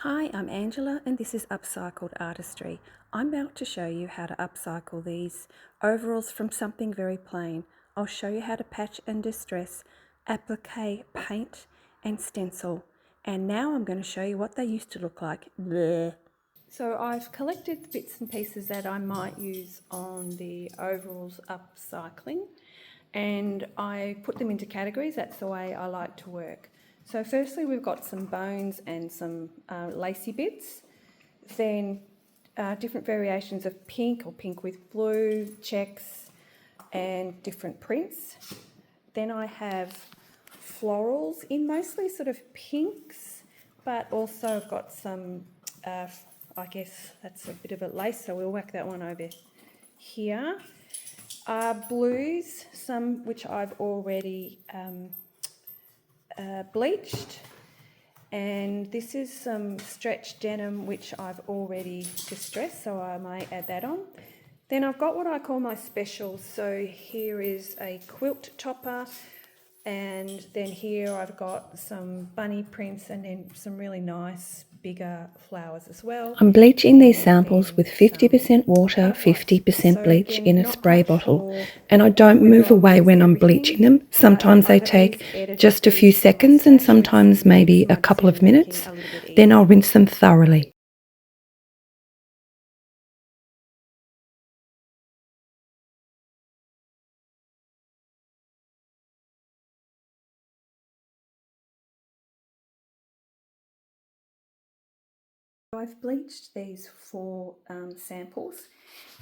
Hi, I'm Angela and this is Upcycled Artistry. I'm about to show you how to upcycle these overalls from something very plain. I'll show you how to patch and distress, applique, paint and stencil. And now I'm going to show you what they used to look like. Bleh. So I've collected bits and pieces that I might use on the overalls upcycling, and I put them into categories. That's the way I like to work. So firstly we've got some bones and some lacy bits, then different variations of pink or pink with blue, checks and different prints. Then I have florals in mostly sort of pinks, but also I've got some, I guess that's a bit of a lace, so we'll whack that one over here. Blues, some which I've already bleached, and this is some stretch denim which I've already distressed, so I may add that on. Then I've got what I call my specials. So here is a quilt topper, and then here I've got some bunny prints and then some really nice bigger flowers as well. I'm bleaching these samples with 50% water, 50% bleach in a spray bottle, and I don't move away when I'm bleaching them. Sometimes they take just a few seconds and sometimes maybe a couple of minutes. Then I'll rinse them thoroughly. I've bleached these four samples,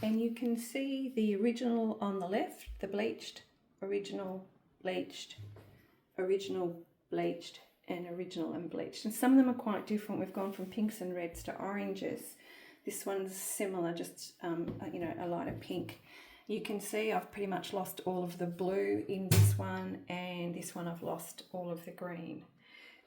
and you can see the original on the left, the bleached, original, bleached, original, bleached and original and bleached. And some of them are quite different. We've gone from pinks and reds to oranges. This one's similar, just a lighter pink. You can see I've pretty much lost all of the blue in this one, and this one I've lost all of the green.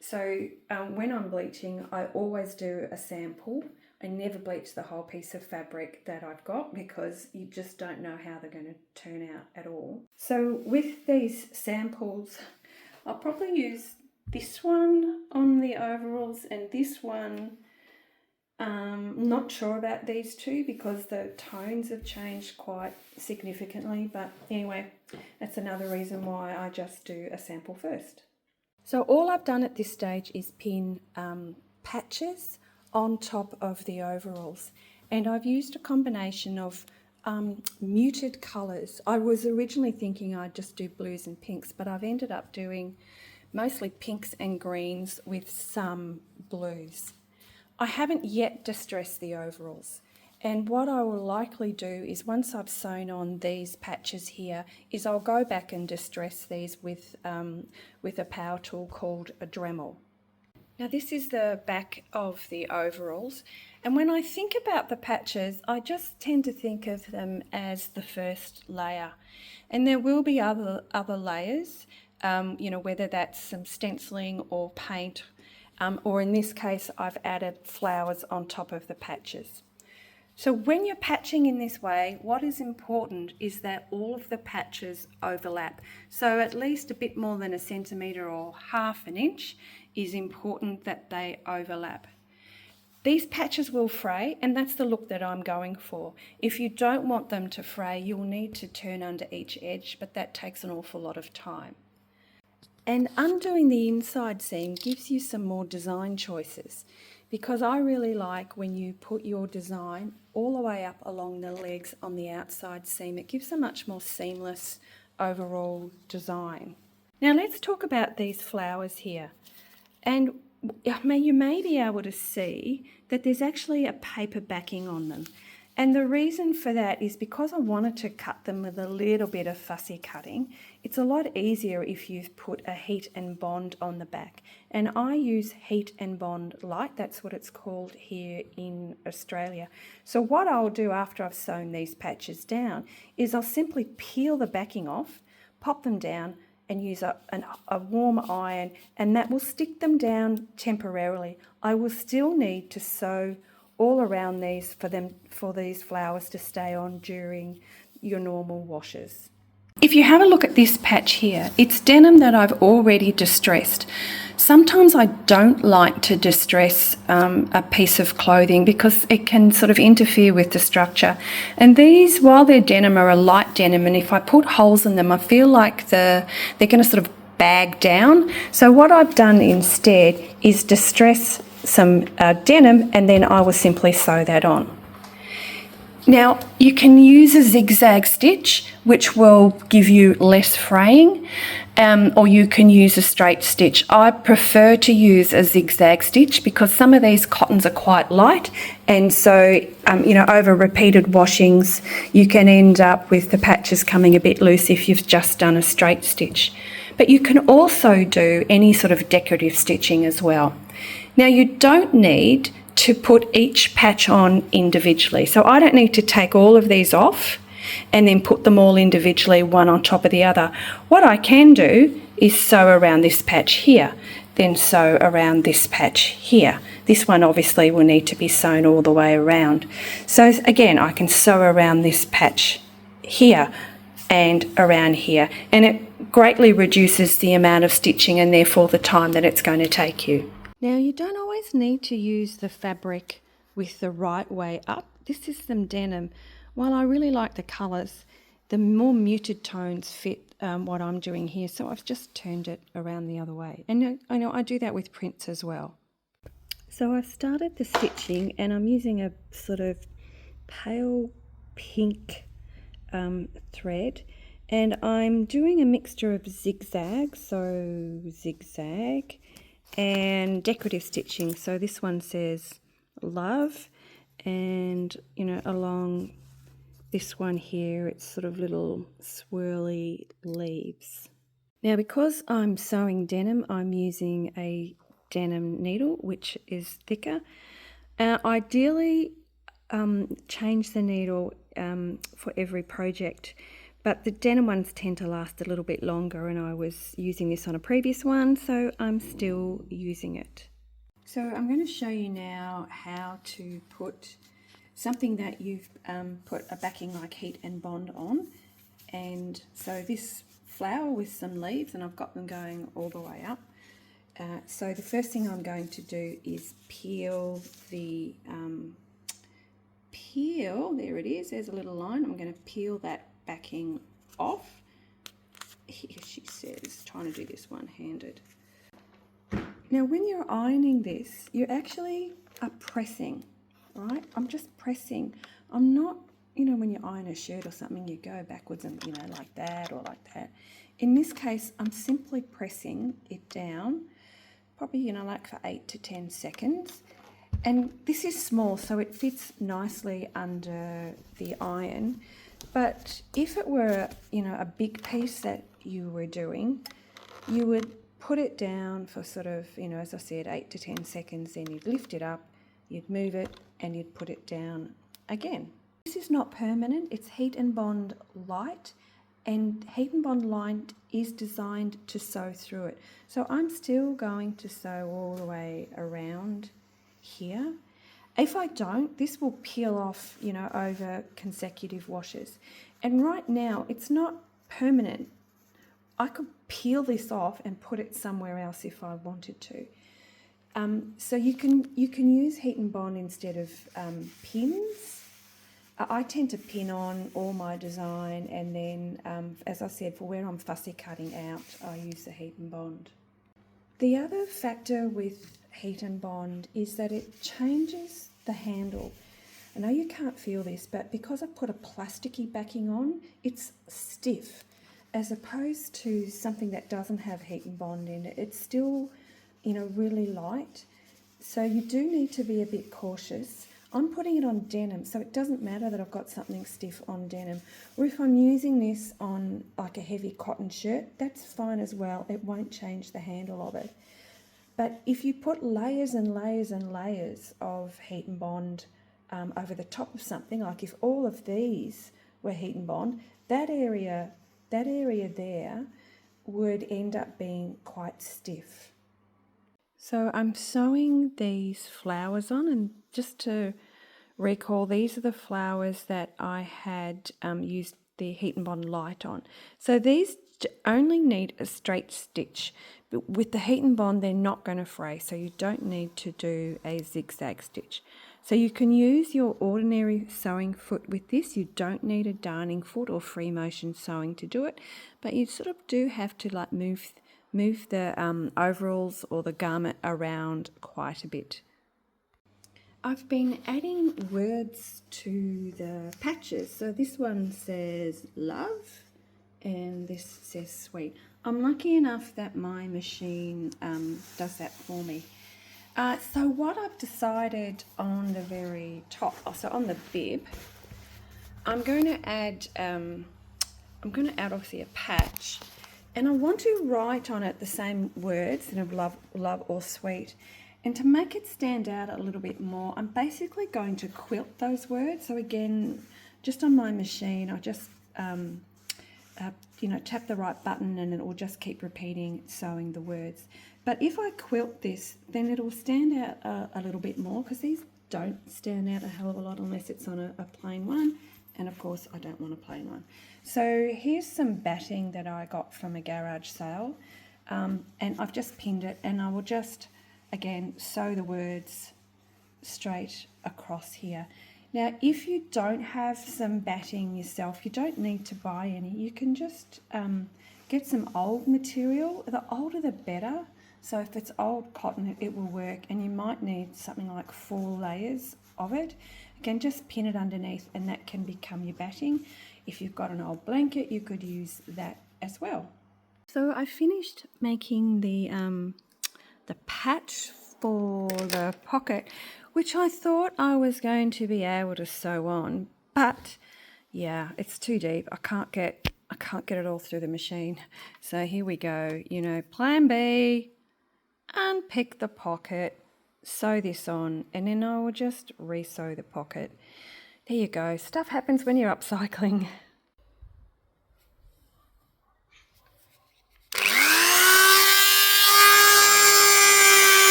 So when I'm bleaching, I always do a sample. I never bleach the whole piece of fabric that I've got because you just don't know how they're going to turn out at all. So with these samples, I'll probably use this one on the overalls and this one. Not sure about these two because the tones have changed quite significantly, but anyway, that's another reason why I just do a sample first. So all I've done at this stage is pin patches on top of the overalls, and I've used a combination of muted colours. I was originally thinking I'd just do blues and pinks, but I've ended up doing mostly pinks and greens with some blues. I haven't yet distressed the overalls. And what I will likely do is once I've sewn on these patches here is I'll go back and distress these with a power tool called a Dremel. Now this is the back of the overalls, and when I think about the patches I just tend to think of them as the first layer, and there will be other layers, whether that's some stenciling or paint, or in this case I've added flowers on top of the patches. So when you're patching in this way, what is important is that all of the patches overlap. So at least a bit more than a centimetre or half an inch is important that they overlap. These patches will fray, and that's the look that I'm going for. If you don't want them to fray, you'll need to turn under each edge, but that takes an awful lot of time. And undoing the inside seam gives you some more design choices, because I really like when you put your design all the way up along the legs on the outside seam. It gives a much more seamless overall design. Now let's talk about these flowers here. And you may be able to see that there's actually a paper backing on them. And the reason for that is because I wanted to cut them with a little bit of fussy cutting. It's a lot easier if you've put a heat and bond on the back. And I use heat and bond light, that's what it's called here in Australia. So what I'll do after I've sewn these patches down is I'll simply peel the backing off, pop them down, and use a warm iron, and that will stick them down temporarily. I will still need to sew all around these for these flowers to stay on during your normal washes. If you have a look at this patch here, it's denim that I've already distressed. Sometimes I don't like to distress a piece of clothing because it can sort of interfere with the structure. And these, while they're denim, are a light denim, and if I put holes in them, I feel like they're going to sort of bag down. So what I've done instead is distress some denim, and then I will simply sew that on. Now, you can use a zigzag stitch, which will give you less fraying, or you can use a straight stitch. I prefer to use a zigzag stitch because some of these cottons are quite light, and so, over repeated washings, you can end up with the patches coming a bit loose if you've just done a straight stitch. But you can also do any sort of decorative stitching as well. Now, you don't need to put each patch on individually. So I don't need to take all of these off and then put them all individually, one on top of the other. What I can do is sew around this patch here, then sew around this patch here. This one obviously will need to be sewn all the way around. So again, I can sew around this patch here and around here, and it greatly reduces the amount of stitching and therefore the time that it's going to take you. Now, you don't always need to use the fabric with the right way up. This is some denim. While I really like the colours, the more muted tones fit what I'm doing here, so I've just turned it around the other way. And I know I do that with prints as well. So I've started the stitching, and I'm using a sort of pale pink thread, and I'm doing a mixture of zigzag, so zigzag, and decorative stitching. So this one says love, and along this one here it's sort of little swirly leaves. Now, because I'm sewing denim, I'm using a denim needle which is thicker. Ideally change the needle for every project, but the denim ones tend to last a little bit longer, and I was using this on a previous one, so I'm still using it. So I'm going to show you now how to put something that you've put a backing like heat and bond on. And so this flower with some leaves, and I've got them going all the way up. So the first thing I'm going to do is peel the there it is, there's a little line. I'm going to peel that backing off. Here she says, trying to do this one-handed. Now, when you're ironing this, you actually are pressing, right? I'm just pressing. I'm not, when you iron a shirt or something, you go backwards and, like that or like that. In this case, I'm simply pressing it down, probably, like for 8 to 10 seconds. And this is small, so it fits nicely under the iron. But if it were, a big piece that you were doing, you would put it down for sort of, as I said, 8 to 10 seconds, then you'd lift it up, you'd move it, and you'd put it down again. This is not permanent, it's heat and bond light, and heat and bond light is designed to sew through it. So I'm still going to sew all the way around here. If I don't, this will peel off, over consecutive washes. And right now, it's not permanent. I could peel this off and put it somewhere else if I wanted to. So you can use heat and bond instead of pins. I tend to pin on all my design, and then, as I said, for where I'm fussy cutting out, I use the heat and bond. The other factor with heat and bond is that it changes the handle. I know you can't feel this, but because I put a plasticky backing on, it's stiff, as opposed to something that doesn't have heat and bond in it. It's still, really light. So you do need to be a bit cautious. I'm putting it on denim, so it doesn't matter that I've got something stiff on denim. Or if I'm using this on like a heavy cotton shirt, that's fine as well. It won't change the handle of it. But if you put layers and layers and layers of heat and bond over the top of something, like if all of these were heat and bond, that area there would end up being quite stiff. So I'm sewing these flowers on, and just to recall, these are the flowers that I had used the Heat and Bond light on. So these only need a straight stitch, but with the Heat and Bond they're not going to fray, so you don't need to do a zigzag stitch. So you can use your ordinary sewing foot with this. You don't need a darning foot or free motion sewing to do it, but you sort of do have to like move the overalls or the garment around quite a bit. I've been adding words to the patches. So this one says love and this says sweet. I'm lucky enough that my machine does that for me. So what I've decided on the very top, so on the bib, I'm going to add obviously a patch, and I want to write on it the same words of love or sweet. And to make it stand out a little bit more, I'm basically going to quilt those words. So again, just on my machine, I just tap the right button and it will just keep repeating sewing the words. But if I quilt this, then it'll stand out a little bit more, because these don't stand out a hell of a lot unless it's on a plain one. And of course, I don't want a plain one. So here's some batting that I got from a garage sale. And I've just pinned it, and I will just, again, sew the words straight across here. Now, if you don't have some batting yourself, you don't need to buy any. You can just get some old material. The older the better. So if it's old cotton, it will work, and you might need something like 4 layers of it. Again, just pin it underneath, and that can become your batting. If you've got an old blanket, you could use that as well. So I finished making the patch for the pocket, which I thought I was going to be able to sew on, but yeah, it's too deep. I can't get it all through the machine. So here we go. Plan B, unpick the pocket, sew this on, and then I will just re-sew the pocket. There you go. Stuff happens when you're upcycling.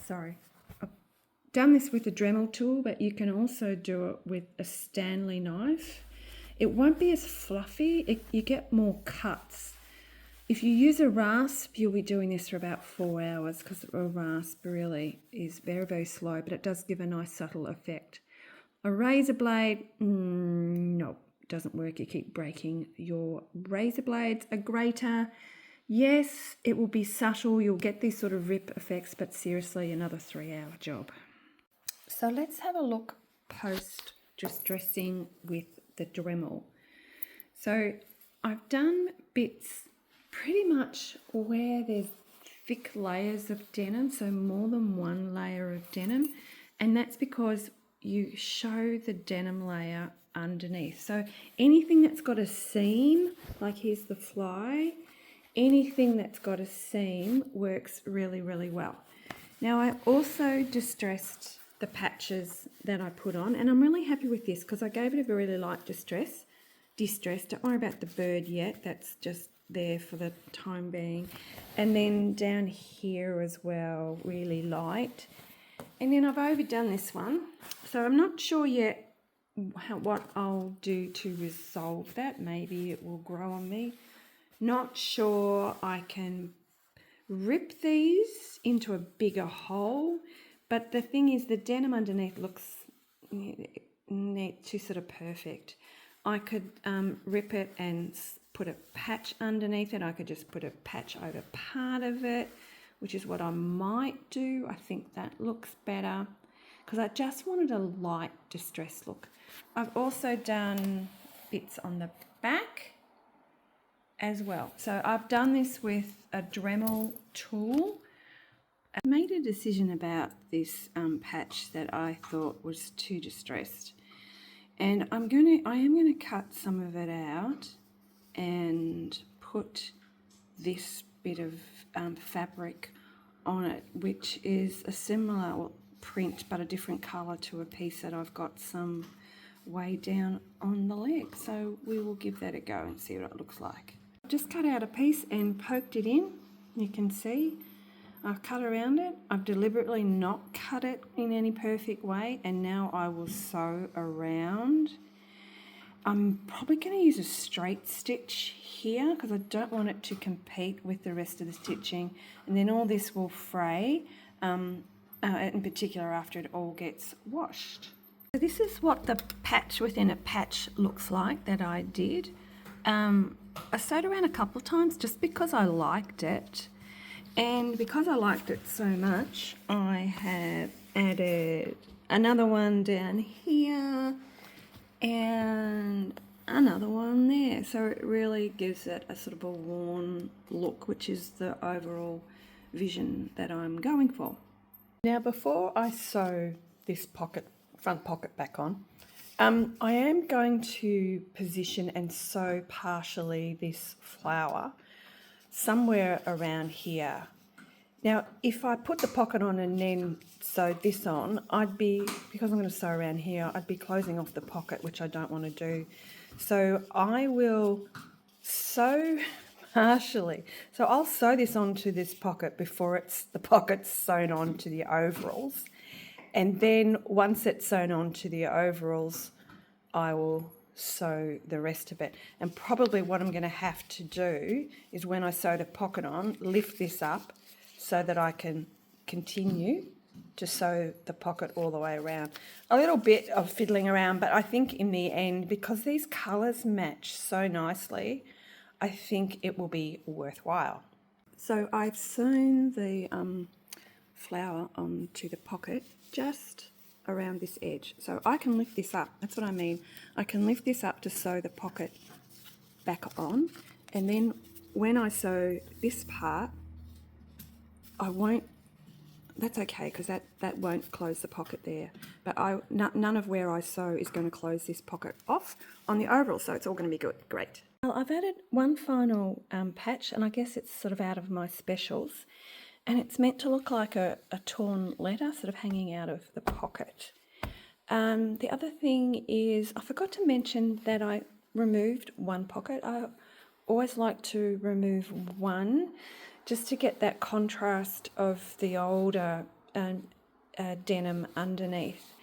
Sorry. I've done this with a Dremel tool, but you can also do it with a Stanley knife. It won't be as fluffy. You get more cuts. If you use a rasp, you'll be doing this for about 4 hours, because a rasp really is very, very slow, but it does give a nice subtle effect. A razor blade, no, doesn't work. You keep breaking your razor blades. A grater, yes, it will be subtle. You'll get these sort of rip effects, but seriously, another 3-hour job. So let's have a look post distressing with the Dremel. So I've done bits pretty much where there's thick layers of denim, so more than one layer of denim, and that's because you show the denim layer underneath. So anything that's got a seam, like here's the fly, anything that's got a seam works really, really well. Now I also distressed the patches that I put on, and I'm really happy with this because I gave it a really light distress. Don't worry about the bird yet, that's just there for the time being. And then down here as well, really light. And then I've overdone this one, so I'm not sure yet what I'll do to resolve that. Maybe it will grow on me. Not sure I can rip these into a bigger hole, but the thing is the denim underneath looks too sort of perfect. I could rip it and put a patch underneath it. I could just put a patch over part of it, which is what I might do. I think that looks better because I just wanted a light distress look. I've also done bits on the back as well. So I've done this with a Dremel tool. I made a decision about this patch that I thought was too distressed. And I am going to cut some of it out and put this bit of fabric on it, which is a similar print but a different colour to a piece that I've got some way down on the leg. So we will give that a go and see what it looks like. I've just cut out a piece and poked it in. You can see I've cut around it. I've deliberately not cut it in any perfect way, and now I will sew around. I'm probably going to use a straight stitch here because I don't want it to compete with the rest of the stitching, and then all this will fray, in particular after it all gets washed. So this is what the patch within a patch looks like that I did. I sewed around a couple of times just because I liked it, and because I liked it so much I have added another one down here and another one there, so it really gives it a sort of a worn look, which is the overall vision that I'm going for. Now before I sew this front pocket back on, I am going to position and sew partially this flower somewhere around here. Now if I put the pocket on and then sew this on, because I'm going to sew around here, I'd be closing off the pocket, which I don't want to do. So I will sew partially. So I'll sew this onto this pocket before the pocket's sewn onto the overalls. And then once it's sewn onto the overalls, I will sew the rest of it. And probably what I'm going to have to do is when I sew the pocket on, lift this up so that I can continue to sew the pocket all the way around. A little bit of fiddling around, but I think in the end, because these colours match so nicely, I think it will be worthwhile. So I've sewn the flower onto the pocket just around this edge. So I can lift this up, that's what I mean. I can lift this up to sew the pocket back on, and then when I sew this part, I won't, that's okay because that won't close the pocket there. But none of where I sew is going to close this pocket off on the overall, so it's all going to be good. Great. Well, I've added one final patch, and I guess it's sort of out of my specials. And it's meant to look like a torn letter sort of hanging out of the pocket. The other thing is I forgot to mention that I removed one pocket. I always like to remove one just to get that contrast of the older denim underneath.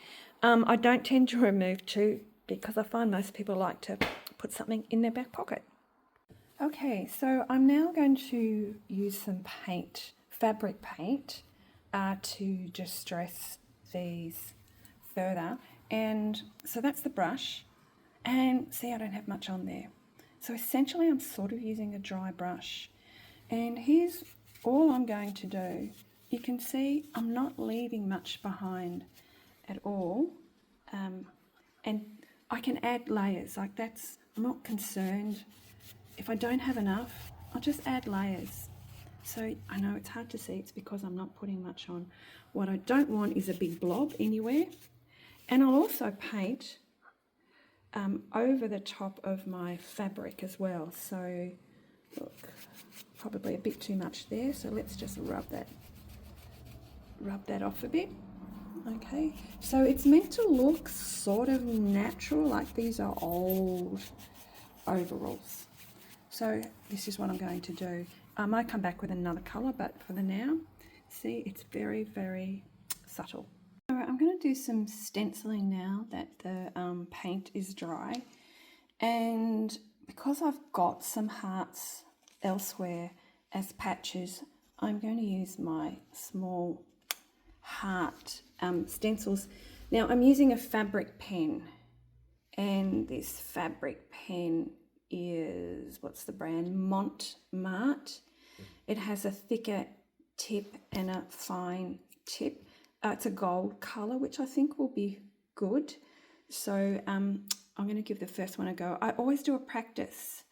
I don't tend to remove two because I find most people like to put something in their back pocket. Okay, so I'm now going to use some paint, fabric paint, to distress these further. And so that's the brush, and see, I don't have much on there. So essentially I'm sort of using a dry brush, and here's all I'm going to do. You can see I'm not leaving much behind at all, and I can add layers like that's, I'm not concerned. If I don't have enough, I'll just add layers. So I know it's hard to see, it's because I'm not putting much on. What I don't want is a big blob anywhere. And I'll also paint over the top of my fabric as well. So look, probably a bit too much there, so let's just rub that off a bit. Okay, so it's meant to look sort of natural, like these are old overalls. So this is what I'm going to do. I might come back with another colour, but for the now, see, it's very, very subtle. All right, I'm going to do some stenciling now that the paint is dry. And because I've got some hearts elsewhere as patches, I'm going to use my small heart stencils. Now I'm using a fabric pen, and this fabric pen is, what's the brand? Montmart. It has a thicker tip and a fine tip. It's a gold colour, which I think will be good. So I'm going to give the first one a go. I always do a practice,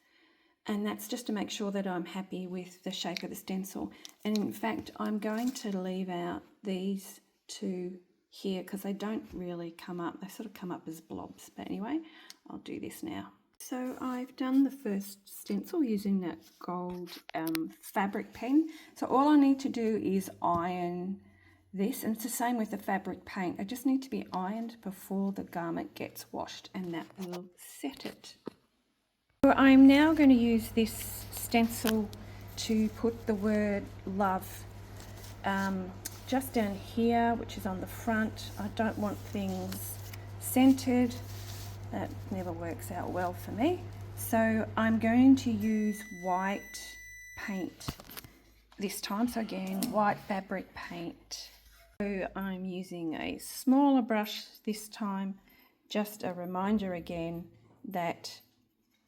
and that's just to make sure that I'm happy with the shape of the stencil. And in fact, I'm going to leave out these two here because they don't really come up. They sort of come up as blobs. But anyway, I'll do this now. So I've done the first stencil using that gold fabric pen. So all I need to do is iron this, and it's the same with the fabric paint. They just need to be ironed before the garment gets washed, and that will set it. So I'm now going to use this stencil to put the word love just down here, which is on the front. I don't want things centered. That never works out well for me. So I'm going to use white paint this time. So again, white fabric paint. So I'm using a smaller brush this time. Just a reminder again that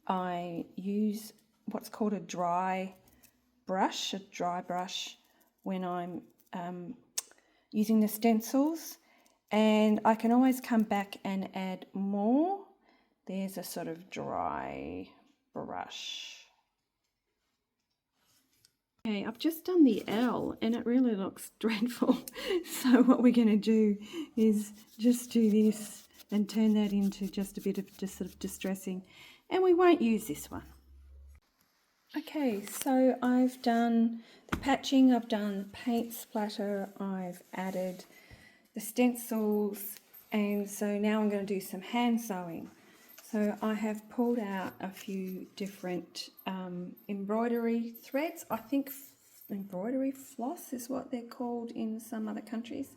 I use what's called a dry brush when I'm using the stencils, and I can always come back and add more. There's a sort of dry brush. Okay, I've just done the L and it really looks dreadful. So what we're going to do is just do this and turn that into just a bit of just sort of distressing, and we won't use this one. Okay, so I've done the patching, I've done paint splatter, I've added the stencils, and so now I'm going to do some hand sewing. So I have pulled out a few different embroidery threads. I think embroidery floss is what they're called in some other countries.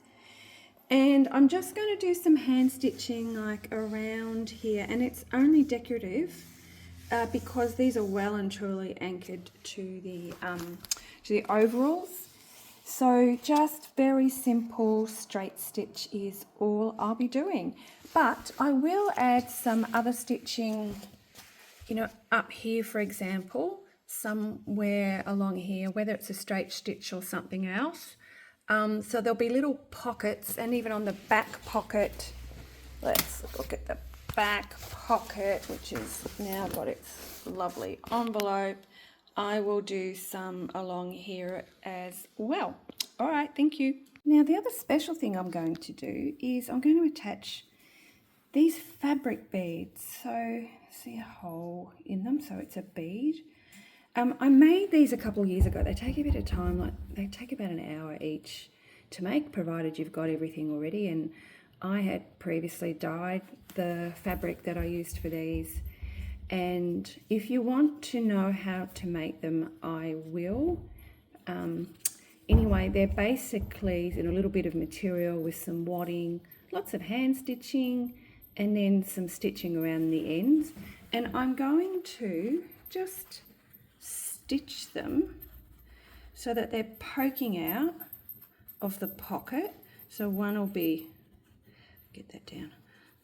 And I'm just going to do some hand stitching like around here, and it's only decorative because these are well and truly anchored to the overalls. So just very simple straight stitch is all I'll be doing. But I will add some other stitching, you know, up here, for example, somewhere along here, whether it's a straight stitch or something else. So there'll be little pockets, and even on the back pocket, let's look at the back pocket, which is now got its lovely envelope. I will do some along here as well. All right, thank you. Now the other special thing I'm going to do is I'm going to attach these fabric beads. So see a hole in them, so it's a bead. I made these a couple of years ago. They take a bit of time, like they take about an hour each to make, provided you've got everything already. And I had previously dyed the fabric that I used for these. And if you want to know how to make them, I will. Anyway, they're basically in a little bit of material with some wadding, lots of hand stitching, and then some stitching around the ends. And I'm going to just stitch them so that they're poking out of the pocket. So one will be, get that down,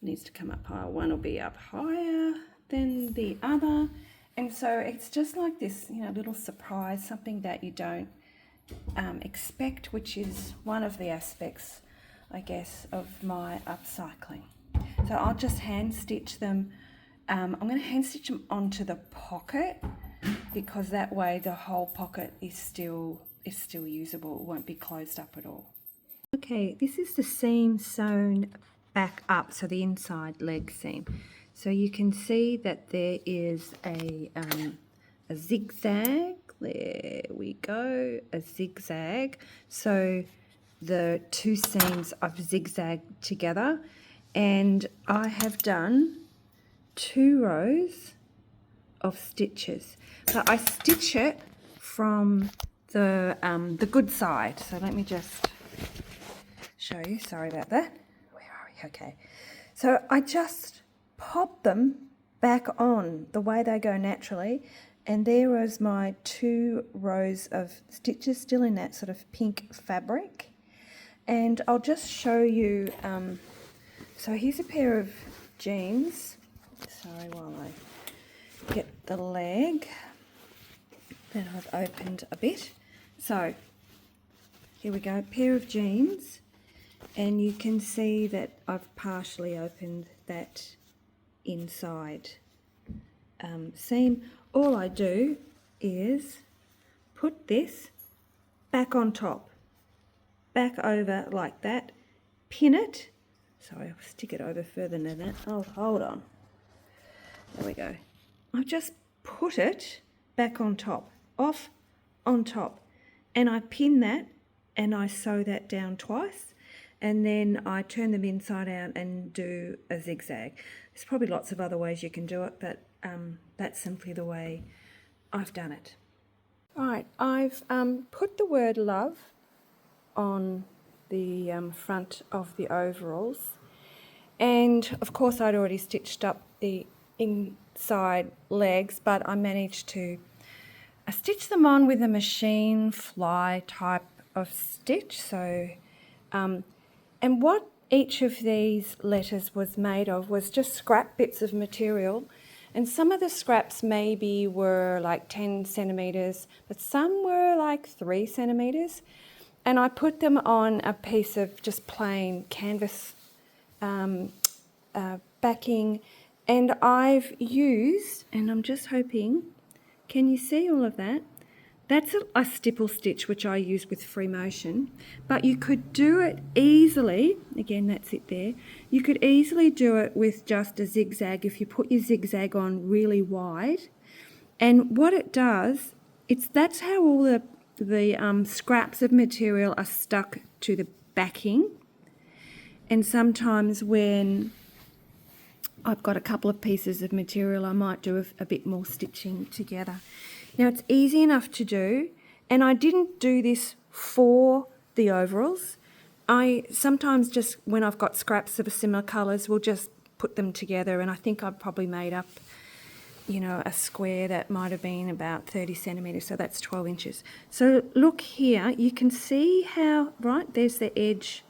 needs to come up higher. One will be up higher than the other. And so it's just like this, you know, little surprise, something that you don't expect, which is one of the aspects, I guess, of my upcycling. So I'll just hand stitch them. I'm going to hand stitch them onto the pocket, because that way the whole pocket is still usable. It won't be closed up at all. Okay, this is the seam sewn back up, so the inside leg seam. So you can see that there is a zigzag. There we go, a zigzag. So the two seams I've zigzagged together, and I have done 2 rows of stitches. But I stitch it from the good side. So let me just show you. Sorry about that. Where are we? Okay. So I just pop them back on the way they go naturally, and there was my 2 rows of stitches still in that sort of pink fabric. And I'll just show you. So here's a pair of jeans. Sorry, while I get the leg that I've opened a bit. So here we go, pair of jeans, and you can see that I've partially opened that inside seam. All I do is put this back on top, back over like that, pin it. Sorry, I'll stick it over further than that. Oh, hold on. There we go. I just put it back on top, off, on top, and I pin that and I sew that down twice, and then I turn them inside out and do a zigzag. There's probably lots of other ways you can do it, but that's simply the way I've done it. All right, I've put the word love on the front of the overalls, and of course I'd already stitched up the inside legs, but I managed to stitch them on with a machine fly type of stitch. So and what each of these letters was made of was just scrap bits of material, and some of the scraps maybe were like 10 centimetres, but some were like 3 centimetres, and I put them on a piece of just plain canvas backing, and I've used, and I'm just hoping, can you see all of that? That's a stipple stitch, which I use with free motion, but you could do it easily, again that's it there, you could easily do it with just a zigzag if you put your zigzag on really wide. And what it does, that's how all the scraps of material are stuck to the backing. And sometimes when I've got a couple of pieces of material, I might do a bit more stitching together. Now it's easy enough to do, and I didn't do this for the overalls. I sometimes just, when I've got scraps of similar colours, will just put them together, and I think I've probably made up, you know, a square that might have been about 30 centimetres, so that's 12 inches. So look here, you can see how, right, there's the edge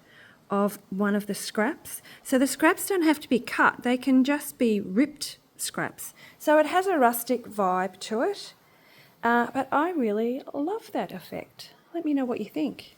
of one of the scraps. So the scraps don't have to be cut, they can just be ripped scraps. So it has a rustic vibe to it, but I really love that effect. Let me know what you think.